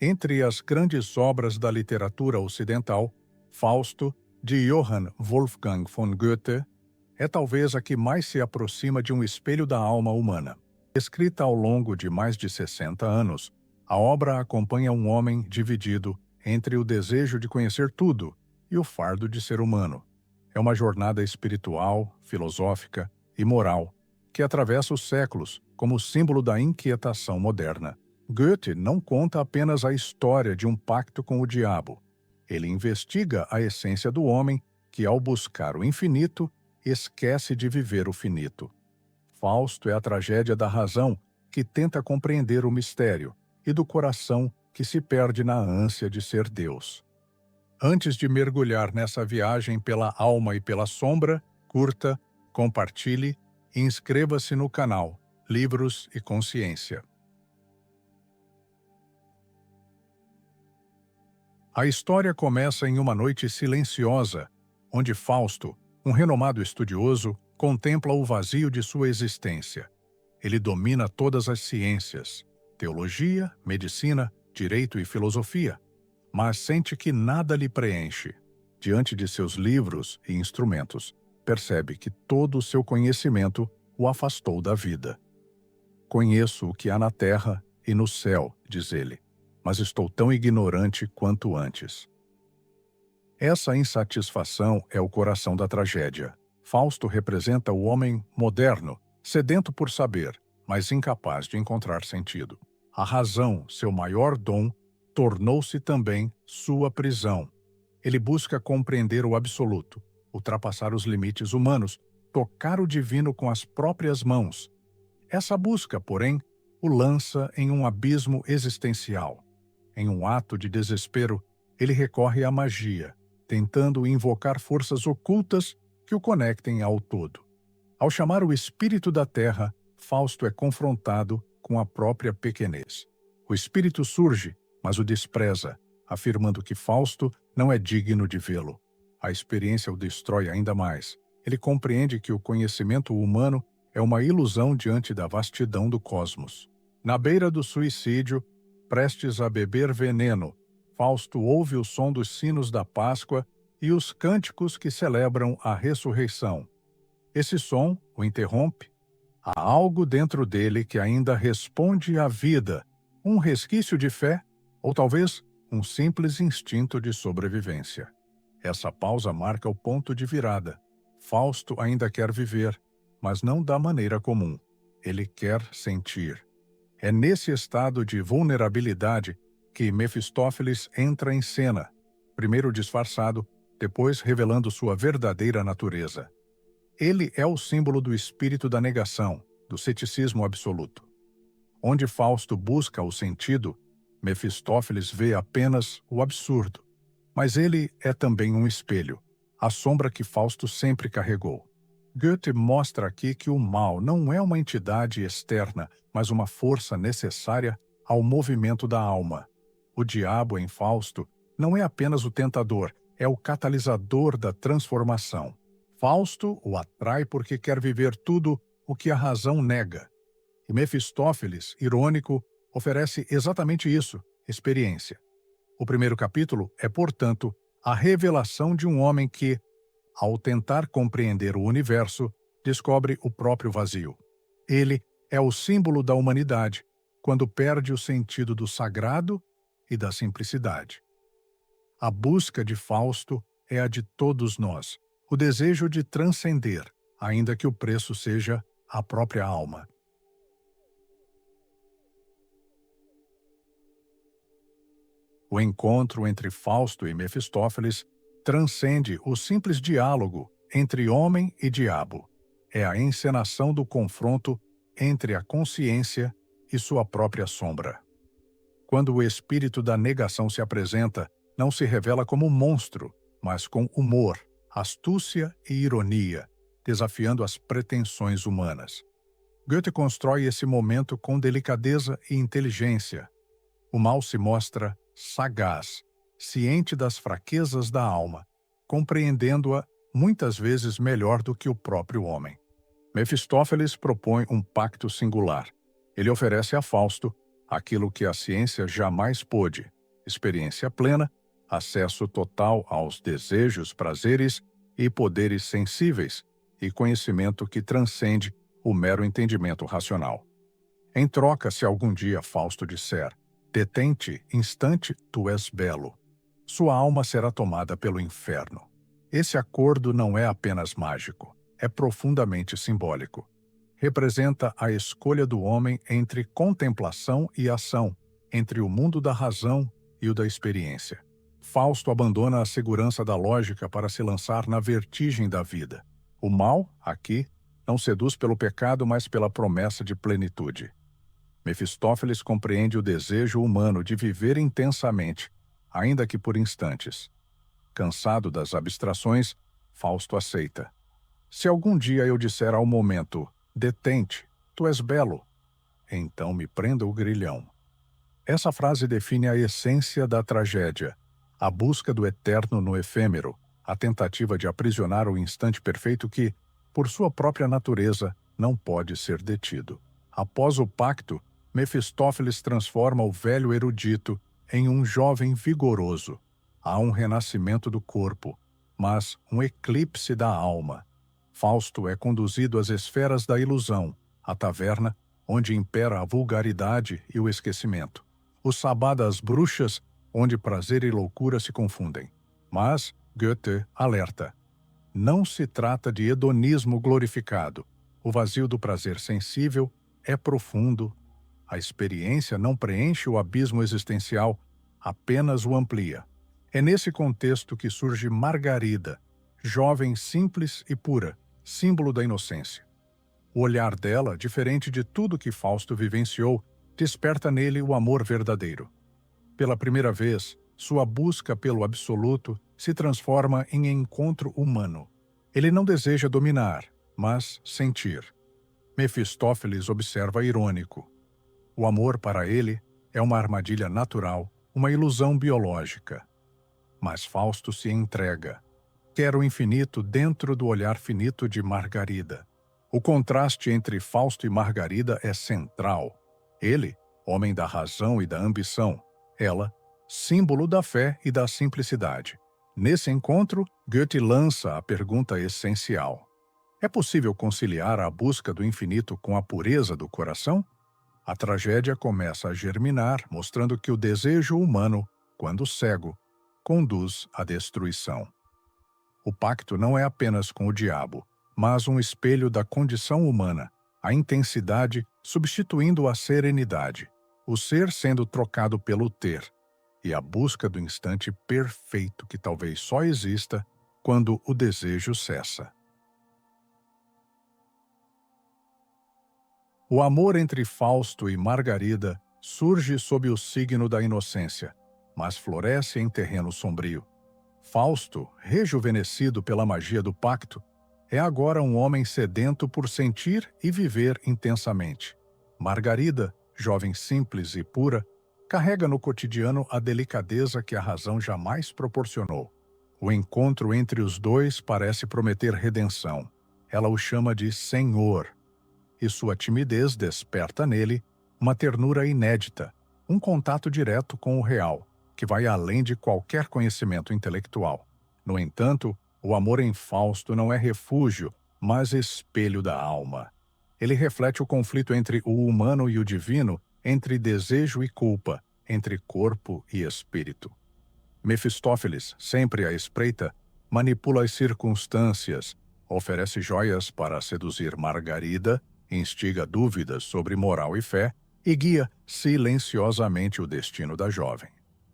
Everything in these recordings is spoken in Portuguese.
Entre as grandes obras da literatura ocidental, Fausto, de Johann Wolfgang von Goethe, é talvez a que mais se aproxima de um espelho da alma humana. Escrita ao longo de mais de 60 anos, a obra acompanha um homem dividido entre o desejo de conhecer tudo e o fardo de ser humano. É uma jornada espiritual, filosófica e moral que atravessa os séculos como símbolo da inquietação moderna. Goethe não conta apenas a história de um pacto com o diabo. Ele investiga a essência do homem que, ao buscar o infinito, esquece de viver o finito. Fausto é a tragédia da razão que tenta compreender o mistério e do coração que se perde na ânsia de ser Deus. Antes de mergulhar nessa viagem pela alma e pela sombra, curta, compartilhe e inscreva-se no canal Livros e Consciência. A história começa em uma noite silenciosa, onde Fausto, um renomado estudioso, contempla o vazio de sua existência. Ele domina todas as ciências, teologia, medicina, direito e filosofia, mas sente que nada lhe preenche. Diante de seus livros e instrumentos, percebe que todo o seu conhecimento o afastou da vida. Conheço o que há na terra e no céu, diz ele, mas estou tão ignorante quanto antes. Essa insatisfação é o coração da tragédia. Fausto representa o homem moderno, sedento por saber, mas incapaz de encontrar sentido. A razão, seu maior dom, tornou-se também sua prisão. Ele busca compreender o absoluto, ultrapassar os limites humanos, tocar o divino com as próprias mãos. Essa busca, porém, o lança em um abismo existencial. Em um ato de desespero, ele recorre à magia, tentando invocar forças ocultas que o conectem ao todo. Ao chamar o espírito da terra, Fausto é confrontado com a própria pequenez. O espírito surge, mas o despreza, afirmando que Fausto não é digno de vê-lo. A experiência o destrói ainda mais. Ele compreende que o conhecimento humano é uma ilusão diante da vastidão do cosmos. Na beira do suicídio, prestes a beber veneno, Fausto ouve o som dos sinos da Páscoa e os cânticos que celebram a ressurreição. Esse som o interrompe. Há algo dentro dele que ainda responde à vida, um resquício de fé ou talvez um simples instinto de sobrevivência. Essa pausa marca o ponto de virada. Fausto ainda quer viver, mas não da maneira comum. Ele quer sentir. É nesse estado de vulnerabilidade que Mefistófeles entra em cena, primeiro disfarçado, depois revelando sua verdadeira natureza. Ele é o símbolo do espírito da negação, do ceticismo absoluto. Onde Fausto busca o sentido, Mefistófeles vê apenas o absurdo. Mas ele é também um espelho, a sombra que Fausto sempre carregou. Goethe mostra aqui que o mal não é uma entidade externa, mas uma força necessária ao movimento da alma. O diabo em Fausto não é apenas o tentador, é o catalisador da transformação. Fausto o atrai porque quer viver tudo o que a razão nega. E Mefistófeles, irônico, oferece exatamente isso, experiência. O primeiro capítulo é, portanto, a revelação de um homem que, ao tentar compreender o universo, descobre o próprio vazio. Ele é o símbolo da humanidade, quando perde o sentido do sagrado e da simplicidade. A busca de Fausto é a de todos nós, o desejo de transcender, ainda que o preço seja a própria alma. O encontro entre Fausto e Mefistófeles transcende o simples diálogo entre homem e diabo. É a encenação do confronto entre a consciência e sua própria sombra. Quando o espírito da negação se apresenta, não se revela como um monstro, mas com humor, astúcia e ironia, desafiando as pretensões humanas. Goethe constrói esse momento com delicadeza e inteligência. O mal se mostra sagaz, ciente das fraquezas da alma, compreendendo-a muitas vezes melhor do que o próprio homem. Mefistófeles propõe um pacto singular. Ele oferece a Fausto aquilo que a ciência jamais pôde: experiência plena, acesso total aos desejos, prazeres e poderes sensíveis, e conhecimento que transcende o mero entendimento racional. Em troca, se algum dia Fausto disser: detente, instante, tu és belo, sua alma será tomada pelo inferno. Esse acordo não é apenas mágico, é profundamente simbólico. Representa a escolha do homem entre contemplação e ação, entre o mundo da razão e o da experiência. Fausto abandona a segurança da lógica para se lançar na vertigem da vida. O mal, aqui, não seduz pelo pecado, mas pela promessa de plenitude. Mefistófeles compreende o desejo humano de viver intensamente, ainda que por instantes. Cansado das abstrações, Fausto aceita. Se algum dia eu disser ao momento: detente, tu és belo, então me prenda o grilhão. Essa frase define a essência da tragédia, a busca do eterno no efêmero, a tentativa de aprisionar o instante perfeito que, por sua própria natureza, não pode ser detido. Após o pacto, Mefistófeles transforma o velho erudito em um jovem vigoroso. Há um renascimento do corpo, mas um eclipse da alma. Fausto é conduzido às esferas da ilusão, a taverna, onde impera a vulgaridade e o esquecimento. O sabá das bruxas, onde prazer e loucura se confundem. Mas Goethe alerta: não se trata de hedonismo glorificado. O vazio do prazer sensível é profundo. A experiência não preenche o abismo existencial, apenas o amplia. É nesse contexto que surge Margarida, jovem simples e pura, símbolo da inocência. O olhar dela, diferente de tudo que Fausto vivenciou, desperta nele o amor verdadeiro. Pela primeira vez, sua busca pelo absoluto se transforma em encontro humano. Ele não deseja dominar, mas sentir. Mefistófeles observa irônico: o amor para ele é uma armadilha natural, uma ilusão biológica. Mas Fausto se entrega. Quer o infinito dentro do olhar finito de Margarida. O contraste entre Fausto e Margarida é central. Ele, homem da razão e da ambição; ela, símbolo da fé e da simplicidade. Nesse encontro, Goethe lança a pergunta essencial: é possível conciliar a busca do infinito com a pureza do coração? A tragédia começa a germinar, mostrando que o desejo humano, quando cego, conduz à destruição. O pacto não é apenas com o diabo, mas um espelho da condição humana, a intensidade substituindo a serenidade, o ser sendo trocado pelo ter, e a busca do instante perfeito que talvez só exista quando o desejo cessa. O amor entre Fausto e Margarida surge sob o signo da inocência, mas floresce em terreno sombrio. Fausto, rejuvenescido pela magia do pacto, é agora um homem sedento por sentir e viver intensamente. Margarida, jovem simples e pura, carrega no cotidiano a delicadeza que a razão jamais proporcionou. O encontro entre os dois parece prometer redenção. Ela o chama de Senhor, e sua timidez desperta nele uma ternura inédita, um contato direto com o real, que vai além de qualquer conhecimento intelectual. No entanto, o amor em Fausto não é refúgio, mas espelho da alma. Ele reflete o conflito entre o humano e o divino, entre desejo e culpa, entre corpo e espírito. Mefistófeles, sempre à espreita, manipula as circunstâncias, oferece joias para seduzir Margarida, instiga dúvidas sobre moral e fé e guia silenciosamente o destino da jovem.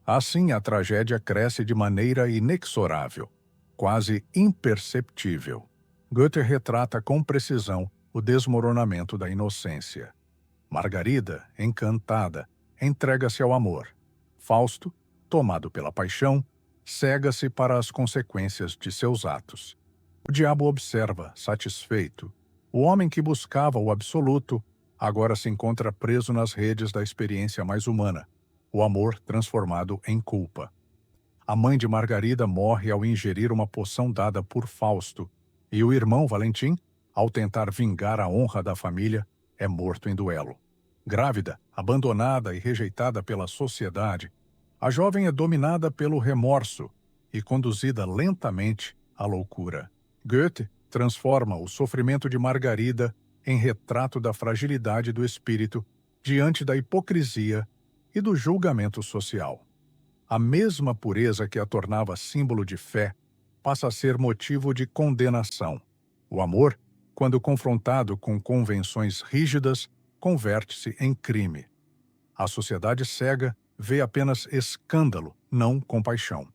Assim, a tragédia cresce de maneira inexorável, quase imperceptível. Goethe retrata com precisão o desmoronamento da inocência. Margarida, encantada, entrega-se ao amor. Fausto, tomado pela paixão, cega-se para as consequências de seus atos. O diabo observa, satisfeito. O homem que buscava o absoluto agora se encontra preso nas redes da experiência mais humana, o amor transformado em culpa. A mãe de Margarida morre ao ingerir uma poção dada por Fausto, e o irmão Valentim, ao tentar vingar a honra da família, é morto em duelo. Grávida, abandonada e rejeitada pela sociedade, a jovem é dominada pelo remorso e conduzida lentamente à loucura. Goethe transforma o sofrimento de Margarida em retrato da fragilidade do espírito diante da hipocrisia e do julgamento social. A mesma pureza que a tornava símbolo de fé passa a ser motivo de condenação. O amor, quando confrontado com convenções rígidas, converte-se em crime. A sociedade cega vê apenas escândalo, não compaixão.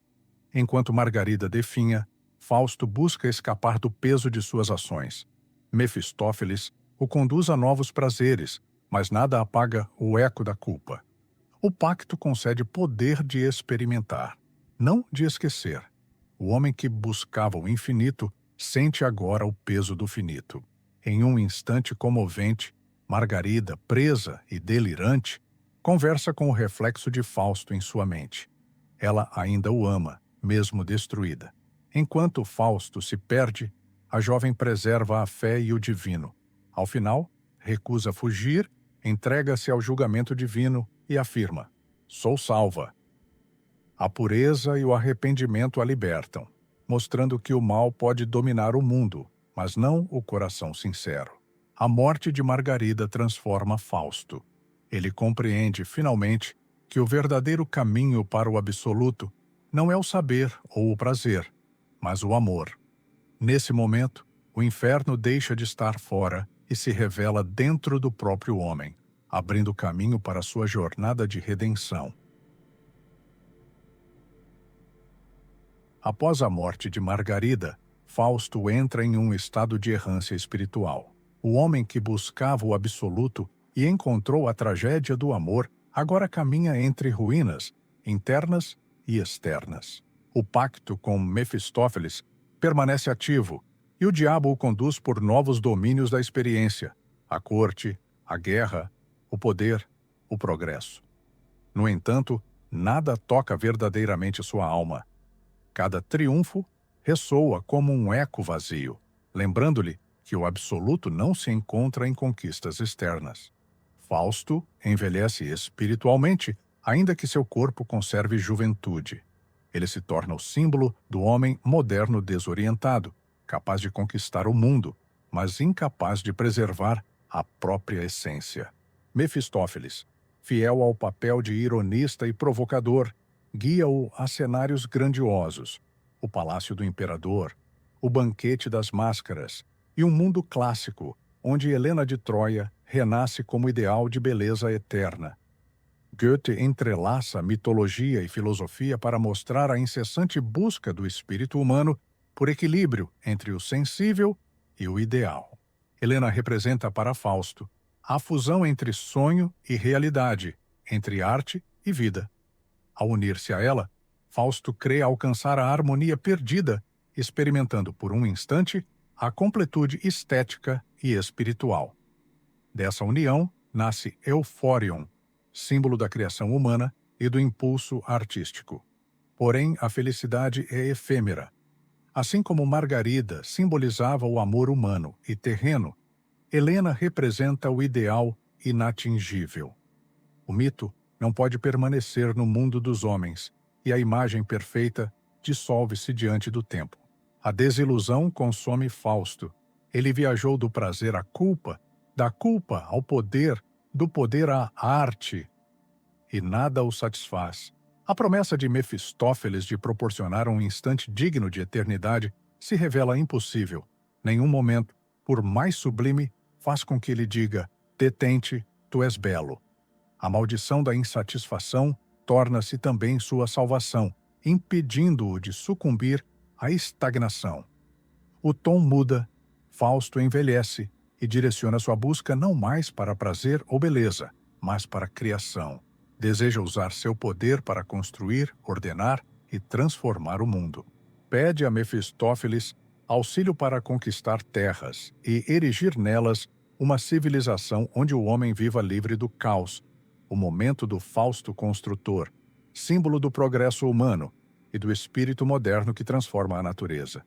Enquanto Margarida definha, Fausto busca escapar do peso de suas ações. Mefistófeles o conduz a novos prazeres, mas nada apaga o eco da culpa. O pacto concede poder de experimentar, não de esquecer. O homem que buscava o infinito sente agora o peso do finito. Em um instante comovente, Margarida, presa e delirante, conversa com o reflexo de Fausto em sua mente. Ela ainda o ama, mesmo destruída. Enquanto Fausto se perde, a jovem preserva a fé e o divino. Ao final, recusa fugir, entrega-se ao julgamento divino e afirma: sou salva. A pureza e o arrependimento a libertam, mostrando que o mal pode dominar o mundo, mas não o coração sincero. A morte de Margarida transforma Fausto. Ele compreende, finalmente, que o verdadeiro caminho para o absoluto não é o saber ou o prazer, mas o amor. Nesse momento, o inferno deixa de estar fora e se revela dentro do próprio homem, abrindo caminho para sua jornada de redenção. Após a morte de Margarida, Fausto entra em um estado de errância espiritual. O homem que buscava o absoluto e encontrou a tragédia do amor agora caminha entre ruínas, internas e externas. O pacto com Mefistófeles permanece ativo e o diabo o conduz por novos domínios da experiência: a corte, a guerra, o poder, o progresso. No entanto, nada toca verdadeiramente sua alma. Cada triunfo ressoa como um eco vazio, lembrando-lhe que o absoluto não se encontra em conquistas externas. Fausto envelhece espiritualmente, ainda que seu corpo conserve juventude. Ele se torna o símbolo do homem moderno desorientado, capaz de conquistar o mundo, mas incapaz de preservar a própria essência. Mefistófeles, fiel ao papel de ironista e provocador, guia-o a cenários grandiosos: o palácio do imperador, o banquete das máscaras e um mundo clássico, onde Helena de Troia renasce como ideal de beleza eterna. Goethe entrelaça mitologia e filosofia para mostrar a incessante busca do espírito humano por equilíbrio entre o sensível e o ideal. Helena representa para Fausto a fusão entre sonho e realidade, entre arte e vida. Ao unir-se a ela, Fausto crê alcançar a harmonia perdida, experimentando por um instante a completude estética e espiritual. Dessa união nasce Eufórion, símbolo da criação humana e do impulso artístico. Porém, a felicidade é efêmera. Assim como Margarida simbolizava o amor humano e terreno, Helena representa o ideal inatingível. O mito não pode permanecer no mundo dos homens, e a imagem perfeita dissolve-se diante do tempo. A desilusão consome Fausto. Ele viajou do prazer à culpa, da culpa ao poder, do poder à arte, e nada o satisfaz. A promessa de Mefistófeles de proporcionar um instante digno de eternidade se revela impossível. Nenhum momento, por mais sublime, faz com que ele diga: detente, tu és belo. A maldição da insatisfação torna-se também sua salvação, impedindo-o de sucumbir à estagnação. O tom muda, Fausto envelhece e direciona sua busca não mais para prazer ou beleza, mas para a criação. Deseja usar seu poder para construir, ordenar e transformar o mundo. Pede a Mefistófeles auxílio para conquistar terras e erigir nelas uma civilização onde o homem viva livre do caos, o momento do Fausto construtor, símbolo do progresso humano e do espírito moderno que transforma a natureza.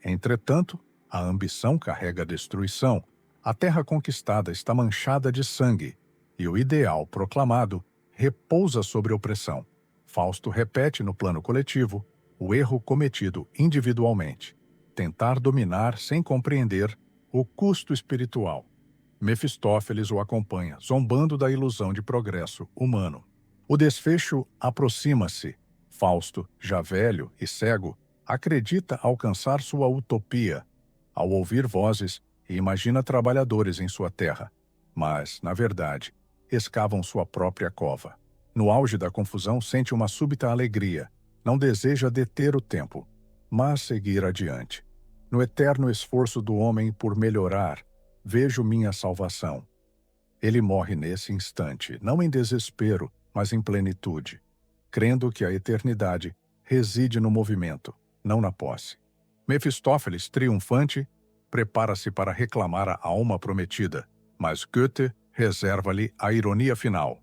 Entretanto, a ambição carrega a destruição, a terra conquistada está manchada de sangue, e o ideal proclamado repousa sobre opressão. Fausto repete no plano coletivo o erro cometido individualmente, tentar dominar sem compreender o custo espiritual. Mefistófeles o acompanha, zombando da ilusão de progresso humano. O desfecho aproxima-se. Fausto, já velho e cego, acredita alcançar sua utopia ao ouvir vozes e imagina trabalhadores em sua terra, mas, na verdade, escavam sua própria cova. No auge da confusão, sente uma súbita alegria. Não deseja deter o tempo, mas seguir adiante. No eterno esforço do homem por melhorar, vejo minha salvação. Ele morre nesse instante, não em desespero, mas em plenitude, crendo que a eternidade reside no movimento, não na posse. Mefistófeles, triunfante, prepara-se para reclamar a alma prometida, mas Goethe reserva-lhe a ironia final.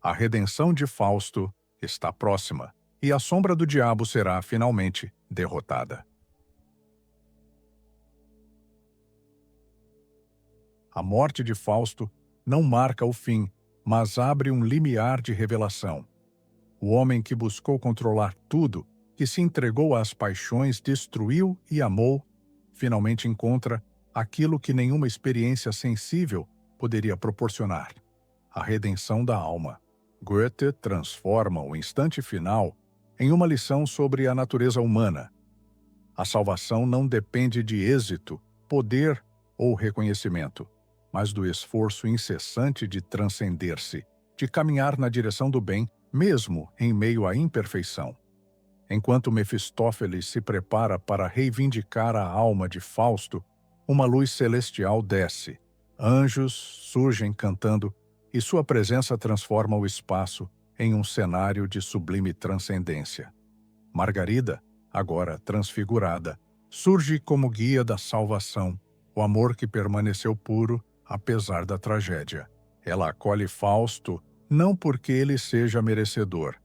A redenção de Fausto está próxima, e a sombra do diabo será, finalmente, derrotada. A morte de Fausto não marca o fim, mas abre um limiar de revelação. O homem que buscou controlar tudo, que se entregou às paixões, destruiu e amou, finalmente encontra aquilo que nenhuma experiência sensível poderia proporcionar: a redenção da alma. Goethe transforma o instante final em uma lição sobre a natureza humana. A salvação não depende de êxito, poder ou reconhecimento, mas do esforço incessante de transcender-se, de caminhar na direção do bem, mesmo em meio à imperfeição. Enquanto Mefistófeles se prepara para reivindicar a alma de Fausto, uma luz celestial desce. Anjos surgem cantando, e sua presença transforma o espaço em um cenário de sublime transcendência. Margarida, agora transfigurada, surge como guia da salvação, o amor que permaneceu puro apesar da tragédia. Ela acolhe Fausto não porque ele seja merecedor,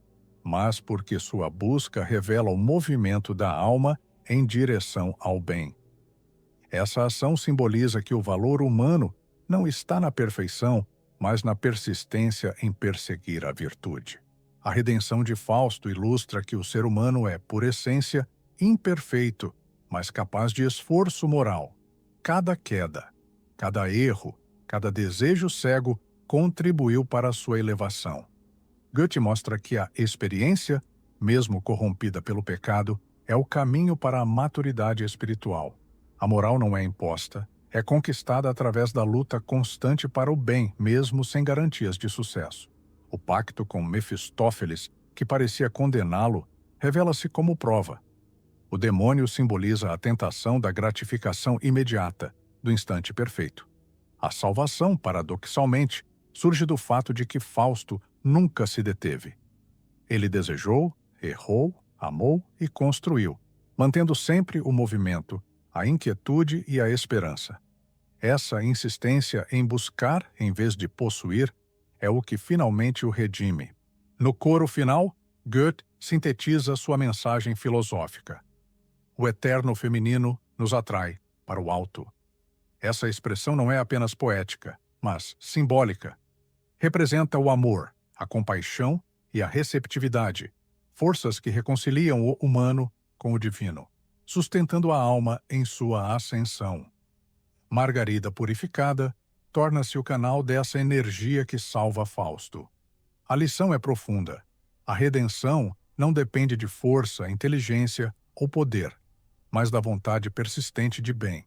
mas porque sua busca revela o movimento da alma em direção ao bem. Essa ação simboliza que o valor humano não está na perfeição, mas na persistência em perseguir a virtude. A redenção de Fausto ilustra que o ser humano é, por essência, imperfeito, mas capaz de esforço moral. Cada queda, cada erro, cada desejo cego contribuiu para a sua elevação. Goethe mostra que a experiência, mesmo corrompida pelo pecado, é o caminho para a maturidade espiritual. A moral não é imposta, é conquistada através da luta constante para o bem, mesmo sem garantias de sucesso. O pacto com Mefistófeles, que parecia condená-lo, revela-se como prova. O demônio simboliza a tentação da gratificação imediata, do instante perfeito. A salvação, paradoxalmente, surge do fato de que Fausto nunca se deteve. Ele desejou, errou, amou e construiu, mantendo sempre o movimento, a inquietude e a esperança. Essa insistência em buscar, em vez de possuir, é o que finalmente o redime. No coro final, Goethe sintetiza sua mensagem filosófica. O eterno feminino nos atrai para o alto. Essa expressão não é apenas poética, mas simbólica. Representa o amor, a compaixão e a receptividade, forças que reconciliam o humano com o divino, sustentando a alma em sua ascensão. Margarida purificada torna-se o canal dessa energia que salva Fausto. A lição é profunda. A redenção não depende de força, inteligência ou poder, mas da vontade persistente de bem.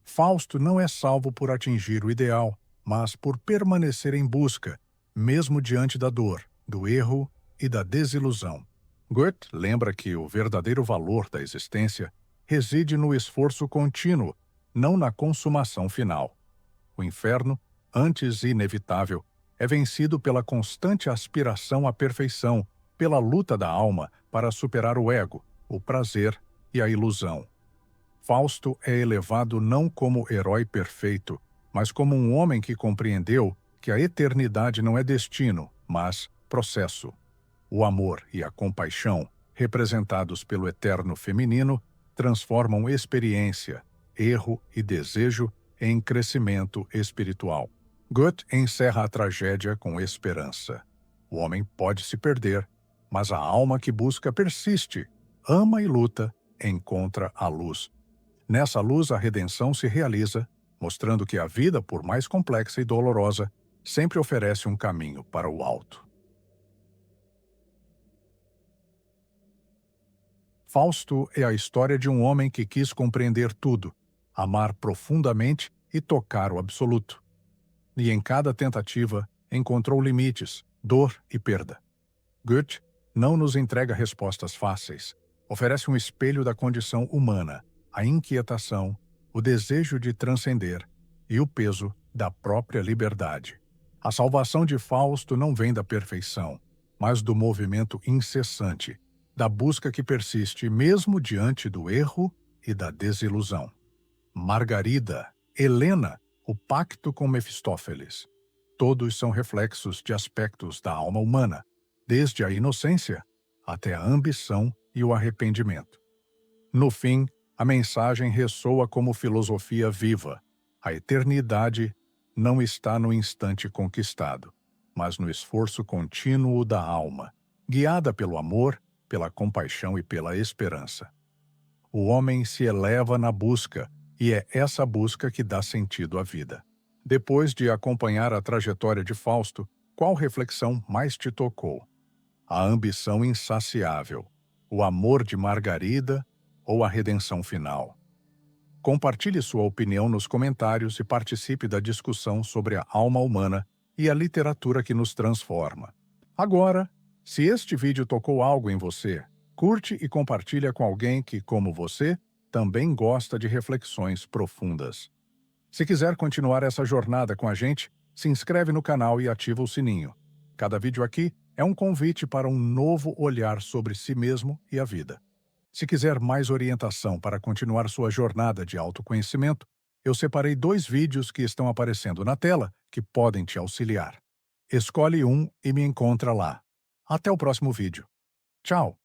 Fausto não é salvo por atingir o ideal, mas por permanecer em busca, mesmo diante da dor, do erro e da desilusão. Goethe lembra que o verdadeiro valor da existência reside no esforço contínuo, não na consumação final. O inferno, antes inevitável, é vencido pela constante aspiração à perfeição, pela luta da alma para superar o ego, o prazer e a ilusão. Fausto é elevado não como herói perfeito, mas como um homem que compreendeu que a eternidade não é destino, mas processo. O amor e a compaixão, representados pelo eterno feminino, transformam experiência, erro e desejo em crescimento espiritual. Goethe encerra a tragédia com esperança. O homem pode se perder, mas a alma que busca persiste, ama e luta, encontra a luz. Nessa luz, a redenção se realiza, mostrando que a vida, por mais complexa e dolorosa, sempre oferece um caminho para o alto. Fausto é a história de um homem que quis compreender tudo, amar profundamente e tocar o absoluto. E em cada tentativa encontrou limites, dor e perda. Goethe não nos entrega respostas fáceis. Oferece um espelho da condição humana, a inquietação, o desejo de transcender e o peso da própria liberdade. A salvação de Fausto não vem da perfeição, mas do movimento incessante, da busca que persiste mesmo diante do erro e da desilusão. Margarida, Helena, o pacto com Mefistófeles. Todos são reflexos de aspectos da alma humana, desde a inocência até a ambição e o arrependimento. No fim, a mensagem ressoa como filosofia viva. A eternidade não está no instante conquistado, mas no esforço contínuo da alma, guiada pelo amor, pela compaixão e pela esperança. O homem se eleva na busca, e é essa busca que dá sentido à vida. Depois de acompanhar a trajetória de Fausto, qual reflexão mais te tocou? A ambição insaciável, o amor de Margarida ou a redenção final? Compartilhe sua opinião nos comentários e participe da discussão sobre a alma humana e a literatura que nos transforma. Agora, se este vídeo tocou algo em você, curte e compartilha com alguém que, como você, também gosta de reflexões profundas. Se quiser continuar essa jornada com a gente, se inscreve no canal e ativa o sininho. Cada vídeo aqui é um convite para um novo olhar sobre si mesmo e a vida. Se quiser mais orientação para continuar sua jornada de autoconhecimento, eu separei 2 vídeos que estão aparecendo na tela que podem te auxiliar. Escolhe um e me encontra lá. Até o próximo vídeo. Tchau!